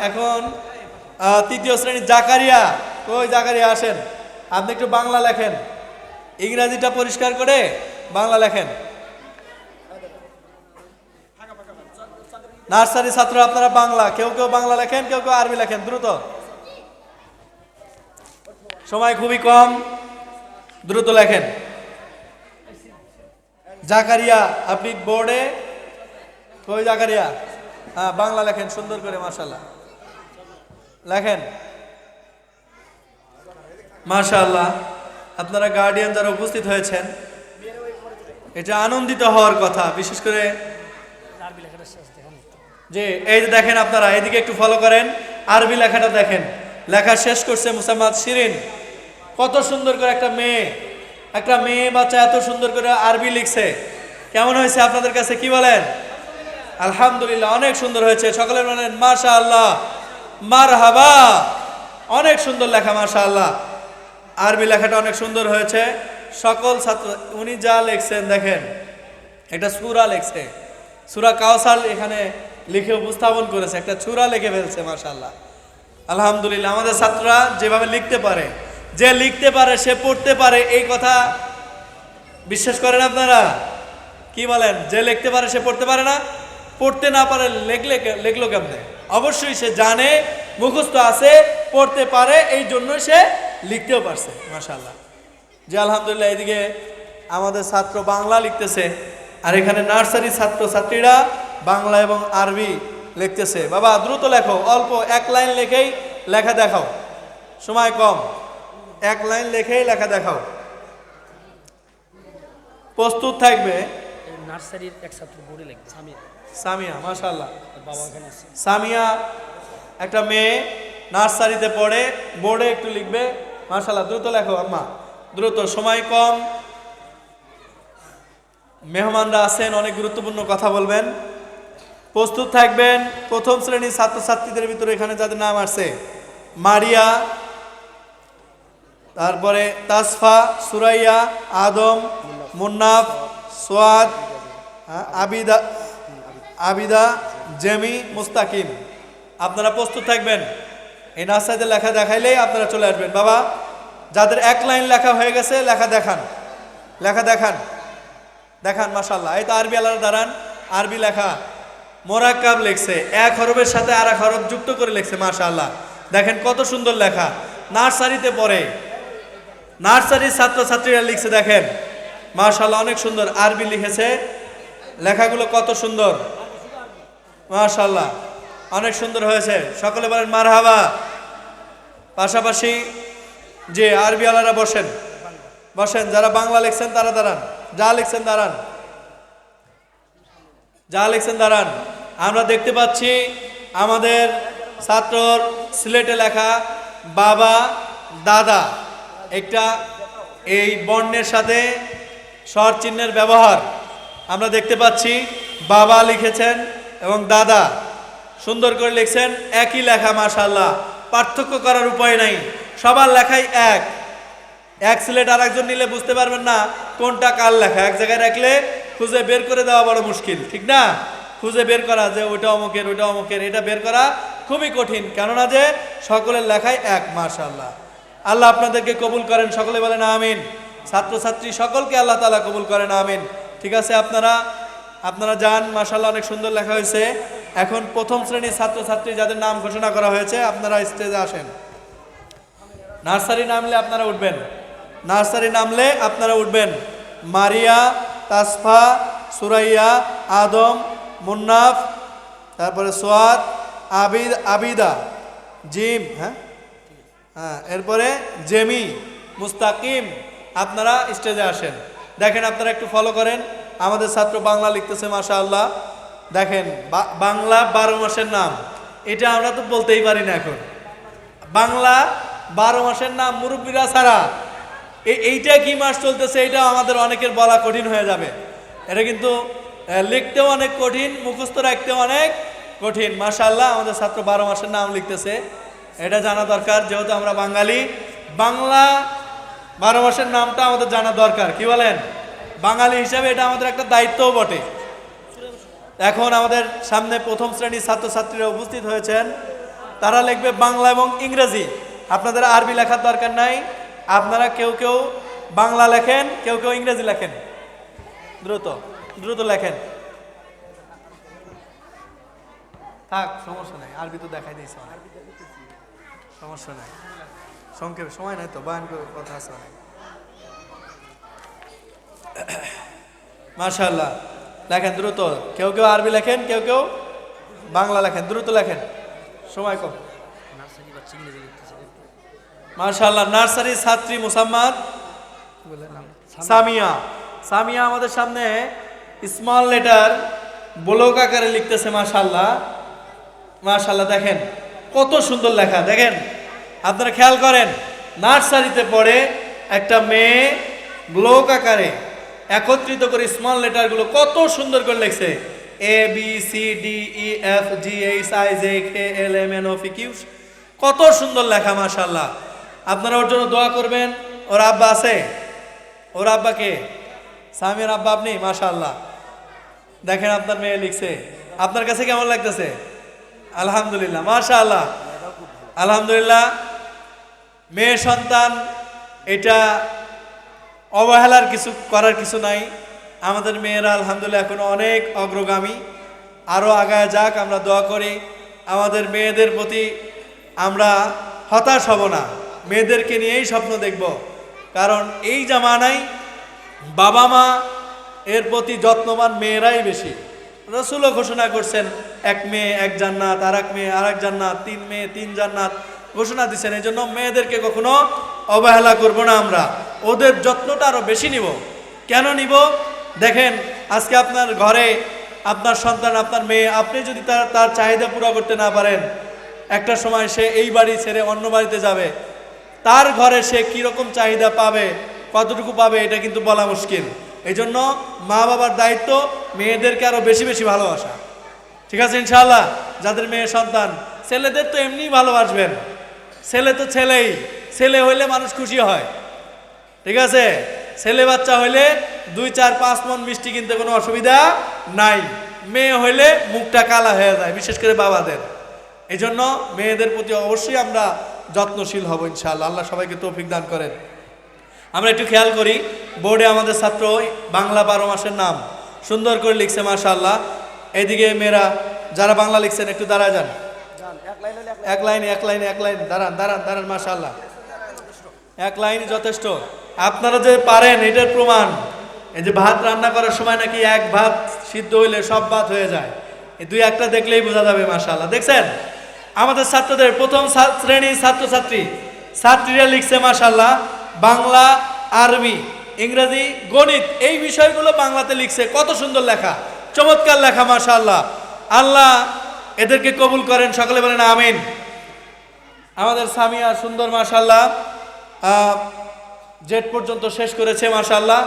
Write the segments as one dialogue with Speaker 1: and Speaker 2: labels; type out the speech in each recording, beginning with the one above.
Speaker 1: এখন তৃতীয় শ্রেণী জাকারিয়া, কই জাকারিয়া আসেন, আপনি একটু বাংলা লেখেন, ইংরাজিটা পরিষ্কার করে বাংলা লেখেন। নার্সারি ছাত্র আপনারা বাংলা, কেউ কেউ বাংলা লেখেন, কেউ কেউ আরবি লেখেন, দ্রুত, সময় খুবই কম, দ্রুত লেখেন। জাকারিয়া আপনি বোর্ডে, কই জাকারিয়া, হ্যাঁ বাংলা লেখেন সুন্দর করে, মাশাআল্লাহ লেখেন। মাশাআল্লাহ, আপনারা গার্ডিয়ান যারা উপস্থিত হয়েছেন, এটা আনন্দিত হওয়ার কথা, বিশেষ করে যে এই যে দেখেন আপনারা এদিকে একটু ফলো করেন, আরবি লেখাটা দেখেন, লেখা শেষ করছে মুসাম্মাদ শিরিন। কত সুন্দর করে একটা মেয়ে বাচ্চা এত সুন্দর করে আরবি লিখছে। কেমন হয়েছে আপনাদের কাছে, কি বলেন? আলহামদুলিল্লাহ, অনেক সুন্দর হয়েছে, সকলে বলেন মাশাআল্লাহ, মারহাবা, অনেক সুন্দর লেখা, মাশাআল্লাহ, আরবি লেখাটা অনেক সুন্দর হয়েছে। সকল ছাত্র, উনি যা লিখছেন দেখেন, এটা সূরা লিখছে, সূরা কাউসার এখানে লিখে উপস্থাপন করেছে, একটা সূরা লিখে ফেলছে, মাশাআল্লাহ আলহামদুলিল্লাহ। আমাদের ছাত্ররা যেভাবে লিখতে পারে, যে লিখতে পারে সে পড়তে পারে, এই কথা বিশ্বাস করেন আপনারা? কি বলেন? যে লিখতে পারে সে পড়তে পারে না? পড়তে না পারে লিখলো কেমনে? অবশ্যই সে জানে, মুখস্থ আছে, পড়তে পারে, এই জন্য সে লিখতেও পারছে, মাশাআল্লাহ। যে আলহামদুলিল্লাহ, এদিকে আমাদের ছাত্র বাংলা লিখতেছে, আর এখানে নার্সারি ছাত্র ছাত্রীরা বাংলা এবং আরবি লিখতেছে। বাবা দ্রুত লেখো, অল্প এক লাইন লেখেই লেখা দেখাও, সময় কম, এক লাইন লেখেই লেখা দেখাও, প্রস্তুত থাকবে।
Speaker 2: নার্সারির এক ছাত্র বোর্ডে লিখবে,
Speaker 1: সামিয়া, মাশাআল্লাহ,
Speaker 2: বাবা এখানে আছে।
Speaker 1: সামিয়া একটা মেয়ে নার্সারিতে পড়ে, বোর্ডে একটু লিখবে, মাশাআল্লাহ, দ্রুত লেখো আম্মা, দ্রুত, সময় কম, মেহমানরা আছেন, অনেক গুরুত্বপূর্ণ কথা বলবেন, প্রস্তুত থাকবেন। প্রথম শ্রেণীর ছাত্রছাত্রীদের ভিতরে এখানে যাদের নাম আছে, মারিয়া, তারপরে তাসফা, সুরাইয়া, আদম, মুন্নাফ, সোয়াদ, আবিদা, জেমি, মুস্তাকিম, আপনারা প্রস্তুত থাকবেন। এই নার্সারিতে লেখা দেখাইলেই আপনারা চলে আসবেন। বাবা যাদের এক লাইন লেখা হয়ে গেছে লেখা দেখান, লেখা দেখান, দেখান, মাশাআল্লাহ। এই তো আরবি আলাদা দাঁড়ান, আরবি লেখা মোরাক্কাব লিখছে, এক হরফের সাথে আর এক হরফ যুক্ত করে লিখছে, মাশাআল্লাহ, দেখেন কত সুন্দর লেখা। নার্সারিতে পড়ে, নার্সারির ছাত্রছাত্রীরা লিখছে, দেখেন মাশাআল্লাহ, অনেক সুন্দর আরবি লিখেছে, লেখাগুলো কত সুন্দর, মাশাআল্লাহ, অনেক সুন্দর হয়েছে, সকলে বলেন মারহাবা। পাশাপাশি যে আরবি আলারা বসেন, বসেন, যারা বাংলা লিখছেন তারা দাঁড়ান, যা লিখছেন দাঁড়ান, যা লিখছেন দাঁড়ান। আমরা দেখতে পাচ্ছি আমাদের ছাত্রর সিলেটে লেখা বাবা দাদা, একটা এই বর্ণের সাথে স্বর চিহ্নের ব্যবহার আমরা দেখতে পাচ্ছি। বাবা লিখেছেন এবং দাদা সুন্দর করে লিখছেন, একই লেখা, মাশাআল্লাহ, পার্থক্য করার উপায় নাই, সবার লেখাই এক সিলেট আর একজন নিলে বুঝতে পারবেন না কোনটা কার লেখা, এক জায়গায় রাখলে খুঁজে বের করে দেওয়া বড় মুশকিল, ঠিক না? খুঁজে বের করা যে ওইটা অমুকের, ওইটা অমুকের, এটা বের করা খুবই কঠিন, কেননা যে সকলের লেখাই এক, মাশাআল্লাহ। আল্লাহ আপনাদেরকে কবুল করেন, সকলে বলেন আমিন। ছাত্রছাত্রী সকলকে আল্লাহ তাআলা কবুল করেন, আমিন। ঠিক আছে, আপনারা যান, মাশাআল্লাহ, অনেক সুন্দর লেখা হয়েছে। এখন প্রথম শ্রেণীর ছাত্রছাত্রী যাদের নাম ঘোষণা করা হয়েছে, আপনারা স্টেজে আসেন। নার্সারি নামলে আপনারা উঠবেন, নার্সারি নামলে আপনারা উঠবেন। মারিয়া, তাসফা, সুরাইয়া, আদম, মুন্নাফ, তারপরে সোয়াদ, আবিদা, জিম, হ্যাঁ, এরপরে জেমি, মুস্তাকিম, আপনারা স্টেজে আসেন। দেখেন আপনারা একটু ফলো করেন, আমাদের ছাত্র বাংলা লিখতেছে, মাশাআল্লাহ, দেখেন বাংলা 12 মাসের নাম, এটা আমরা তো বলতেই পারি না এখন। বাংলা 12 মাসের নাম মুরব্বীরা ছাড়া এইটা কি মাস চলতেছে এটা আমাদের অনেকের বলা কঠিন হয়ে যাবে। এটা কিন্তু লিখতেও অনেক কঠিন, মুখস্থ রাখতেও অনেক কঠিন। মাশাআল্লাহ, আমাদের ছাত্র 12 মাসের নাম লিখতেছে, এটা জানা দরকার, যেহেতু আমরা বাঙালি, বাংলা 12 মাসের নামটা আমাদের জানা দরকার, কি বলেন? বাঙালি হিসাবে এটা আমাদের একটা দায়িত্বও বটে। এখন আমাদের সামনে প্রথম শ্রেণীর ছাত্রছাত্রীরা উপস্থিত হয়েছেন, তারা লিখবে বাংলা এবং ইংরেজি। আপনাদের আরবি লেখার দরকার নাই, আপনারা কেউ কেউ বাংলা লেখেন, কেউ কেউ ইংরেজি লেখেন। দ্রুত দ্রুত লেখেন, থাক সমস্যা নাই, আরবি তো দেখাই দিয়েছে, সমস্যা নাই, সংক্ষেপে সময় নাই তো, বয়ান কথা আছে অনেক। মাশাআল্লাহ, লেখেন দ্রুত, কেউ কেউ আরবি লেখেন, কেউ কেউ বাংলা লেখেন, দ্রুত লেখেন, সময় কম।
Speaker 2: নার্সারি বাচ্চা ইংরেজি লিখতেছে।
Speaker 1: মাশাআল্লাহ, নার্সারি ছাত্রী মুসাম্মাদ সামিয়া। সামিয়া আমাদের সামনে স্মল লেটার ব্লক আকারে লিখতেছে। মাশাআল্লাহ, মাশাআল্লাহ, দেখেন কত সুন্দর লেখা। দেখেন আপনারা খেয়াল করেন, নার্সারিতে পড়ে একটা মেয়ে ব্লক আকারে একত্রিত করে স্মল লেটারগুলো কত সুন্দর করে লিখছে। A B C D E F G H I J K L M N O P Q, কত সুন্দর লেখা। মাশাআল্লাহ, আপনারা ওর জন্য দোয়া করবেন। ওর আব্বা আছে? ওর আব্বাকে? সামিয়ার আব্বা আপনি? মাশাআল্লাহ, দেখেন আপনার মেয়ে লিখছে, আপনার কাছে কেমন লাগতেছে? আলহামদুলিল্লাহ, মাশাআল্লাহ, আলহামদুলিল্লাহ। মেয়ে সন্তান, এটা অবহেলার কিছু করার কিছু নাই। আমাদের মেয়েরা আলহামদুলিল্লাহ এখন অনেক অগ্রগামী, আরও আগায় যাক, আমরা দোয়া করি। আমাদের মেয়েদের প্রতি আমরা হতাশ হব না, মেয়েদেরকে নিয়েই স্বপ্ন দেখব। কারণ এই জামানায় বাবা মা এর প্রতি যত্নবান মেয়েরাই বেশি। রাসূলও ঘোষণা করছেন, এক মেয়ে এক জান্নাত, আর এক মেয়ে আর এক জান্নাত, তিন মেয়ে তিন জান্নাত ঘোষণা দিচ্ছেন। এই জন্য মেয়েদেরকে কখনো অবহেলা করব না, আমরা ওদের যত্নটা আরও বেশি নিব। কেন নিব? দেখেন আজকে আপনার ঘরে আপনার সন্তান, আপনার মেয়ে, আপনি যদি তার চাহিদা পুরো করতে না পারেন, একটা সময় সে এই বাড়ি ছেড়ে অন্য বাড়িতে যাবে, তার ঘরে সে কীরকম চাহিদা পাবে, কতটুকু পাবে, এটা কিন্তু বলা মুশকিল। এই জন্য মা বাবার দায়িত্ব মেয়েদেরকে আরও বেশি বেশি ভালোবাসা। ঠিক আছে ইনশাআল্লাহ? যাদের মেয়ে সন্তান, ছেলেদের তো এমনিই ভালোবাসবেন, ছেলে তো ছেলেই, ছেলে হইলে মানুষ খুশি হয়। ঠিক আছে, ছেলে বাচ্চা হইলে 2, 4, 5 মণ মিষ্টি কিনতে কোনো অসুবিধা নাই। মেয়ে হইলে মুখটা কালা হয়ে যায়, বিশেষ করে বাবাদের। এই জন্য মেয়েদের প্রতি অবশ্যই আমরা যত্নশীল হব ইনশাআল্লাহ। আল্লাহ সবাইকে তৌফিক দান করেন। আমরা একটু খেয়াল করি, বোর্ডে আমাদের ছাত্র বাংলা 12 মাসের নাম সুন্দর করে লিখছে। মাশাআল্লাহ, এইদিকে মেয়েরা যারা বাংলা লিখছেন একটু দাঁড়ায় যান, এক লাইনে এক লাইনে এক লাইন দাঁড়ান দাঁড়ান দাঁড়ান। মাশাআল্লাহ, এক লাইনই যথেষ্ট। আপনারা যে পারেন এটার প্রমাণ, এই যে ভাত রান্না করার সময় নাকি এক ভাত সিদ্ধ হইলে সব ভাত হয়ে যায়, এই 2-1টা দেখলেই বোঝা যাবে। মাশাআল্লাহ, দেখছেন আমাদের ছাত্রদের প্রথম শ্রেণীর ছাত্রীরা লিখছে। মাশাআল্লাহ, বাংলা, আরবি, ইংরেজি, গণিত, এই বিষয়গুলো বাংলাতে লিখছে। কত সুন্দর লেখা, চমৎকার লেখা। মাশাআল্লাহ, আল্লাহ এদেরকে কবুল করেন, সকলে বলেন আমিন। আমাদের সামিয়া সুন্দর মাশাআল্লাহ জেড পর্যন্ত শেষ করেছে। মাশাআল্লাহ,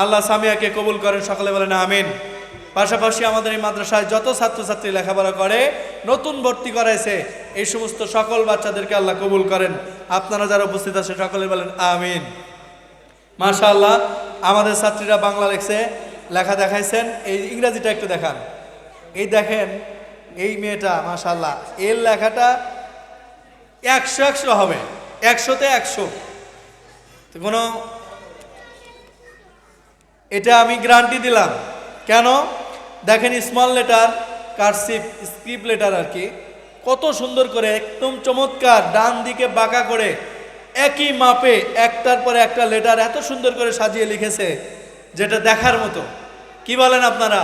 Speaker 1: আল্লাহ সামিয়াকে কবুল করেন, সকলে বলেন আমিন। পাশাপাশি আমাদের এই মাদ্রাসায় যত ছাত্রছাত্রী লেখাপড়া করে, নতুন ভর্তি করাইছে, এই সমস্ত সকল বাচ্চাদেরকে আল্লাহ কবুল করেন। আপনারা যারা উপস্থিত আছে সকলে বলেন আমিন। মাশাআল্লাহ, আমাদের ছাত্রীরা বাংলা লিখছে, লেখা দেখাইছেন। এই ইংরেজিটা একটু দেখান। এই দেখেন এই মেয়েটা, মাশাআল্লাহ, এর লেখাটা 100 হবে, 100-তে 100। কোনো, এটা আমি গ্যারান্টি দিলাম। কেন? দেখেন স্মল লেটার, কারসিভ, স্ক্রিপ্ট লেটার আর কি, কত সুন্দর করে একদম চমৎকার ডান দিকে বাঁকা করে একই মাপে একটার পরে একটা লেটার এত সুন্দর করে সাজিয়ে লিখেছে, যেটা দেখার মতো। কি বলেন আপনারা?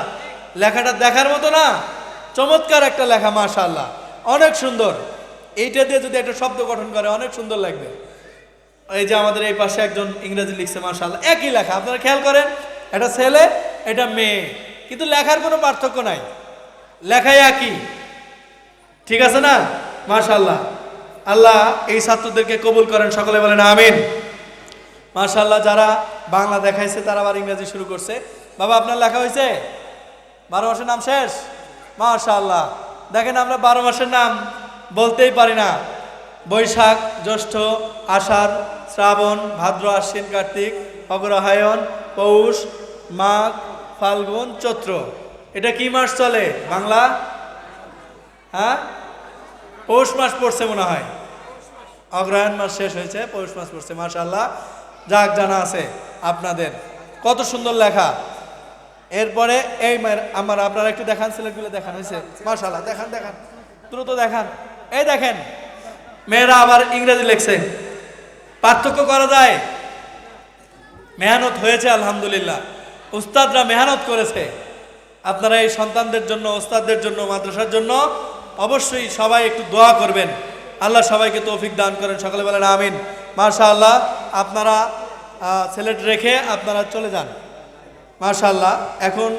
Speaker 1: লেখাটা দেখার মতো না? চমৎকার একটা লেখা, মাশাআল্লাহ, অনেক সুন্দর। এইটা দিয়ে যদি একটা শব্দ গঠন করে অনেক সুন্দর লাগবে। এই যে আমাদের এই পাশে একজন ইংরেজি লিখছে, মাশাআল্লাহ, একই লেখা। আপনারা খেয়াল করেন, এটা ছেলে এটা মেয়ে, কিন্তু লেখার কোনো পার্থক্য নাই, লেখাই একই। ঠিক আছে না? মাশাআল্লাহ, আল্লাহ এই ছাত্রদেরকে কবুল করেন, সকলে বলেন আমিন। মাশাআল্লাহ, যারা বাংলা দেখাইছে তারা আবার ইংরেজি শুরু করছে। বাবা আপনার লেখা হয়েছে? 12 মাসের নাম শেষ? মাশাআল্লাহ, দেখেন আমরা 12 মাসের নাম বলতেই পারি না। বৈশাখ, জ্যৈষ্ঠ, আষাঢ়, শ্রাবণ, ভাদ্র, আশ্বিন, কার্তিক, অগ্রহায়ণ, পৌষ, মাঘ, ফাল্গুন, চৈত্র। এটা কি মাস চলে বাংলা? হ্যাঁ, পৌষ মাস পড়ছে মনে হয়, অগ্রহায়ণ মাস শেষ হয়েছে, পৌষ মাস পড়ছে। মাশাআল্লাহ, যাক জানা আছে আপনাদের, কত সুন্দর লেখা। এরপরে এই আমার আপনারা একটু দেখান, সিলেটগুলো দেখান হয়েছে। মাশাআল্লাহ, দেখান দেখান, দ্রুত দেখান। এই দেখেন, মেয়েরা আবার ইংরেজি লিখছে। পার্থক্য করা যায়, মেহনত হয়েছে আলহামদুলিল্লাহ, উস্তাদরা মেহনত করেছে। আপনারা এই সন্তানদের জন্য, ওস্তাদদের জন্য, মাদ্রাসার জন্য অবশ্যই সবাই একটু দোয়া করবেন। আল্লাহ সবাইকে তৌফিক দান করেন, সকলে বলেন আমিন। মাশাআল্লাহ, আপনারা সিলেট রেখে আপনারা চলে যান। মাশাআল্লাহ, এখন